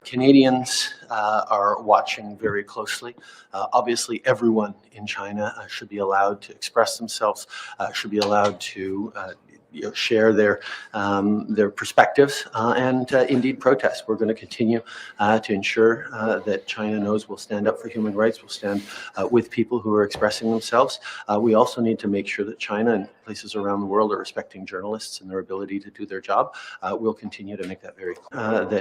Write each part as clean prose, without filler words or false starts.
Canadians are watching very closely. Obviously, everyone in China should be allowed to express themselves, should be allowed to share their perspectives and indeed protest. We're going to continue to ensure that China knows we'll stand up for human rights, we'll stand with people who are expressing themselves. We also need to make sure that China and places around the world are respecting journalists and their ability to do their job. We'll continue to make that very clear.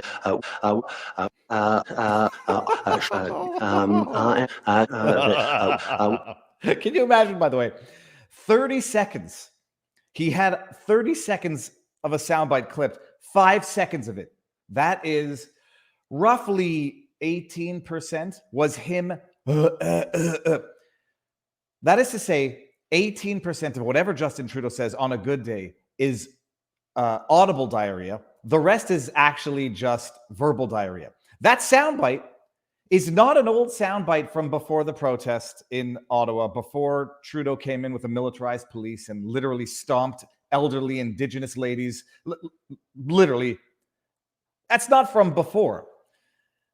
Can you imagine, by the way, 30 seconds? He had 30 seconds of a soundbite clipped, 5 seconds of it. That is roughly 18% was him. That is to say, 18% of whatever Justin Trudeau says on a good day is audible diarrhea. The rest is actually just verbal diarrhea. That soundbite is not an old soundbite from before the protest in Ottawa, before Trudeau came in with a militarized police and literally stomped elderly Indigenous ladies. Literally, that's not from before.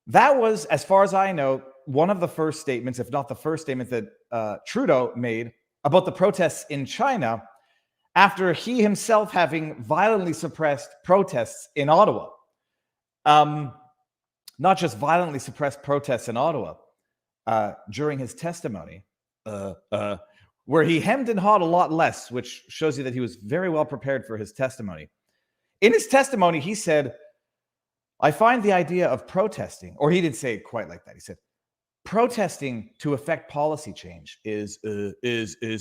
That was, as far as I know, one of the first statements, if not the first statement that Trudeau made about the protests in China after he himself having violently suppressed protests in Ottawa. Not just violently suppressed protests in Ottawa, during his testimony, where he hemmed and hawed a lot less, which shows you that he was very well prepared for his testimony. In his testimony, he said, I find the idea of protesting, or he didn't say it quite like that. He said, protesting to affect policy change is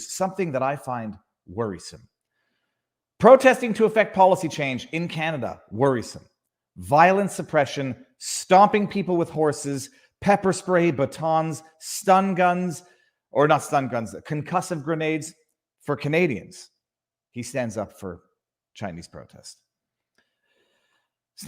something that I find worrisome. Protesting to affect policy change in Canada, worrisome. Violent suppression, stomping people with horses, pepper spray, batons, stun guns, or not stun guns, concussive grenades for Canadians. He stands up for Chinese protest.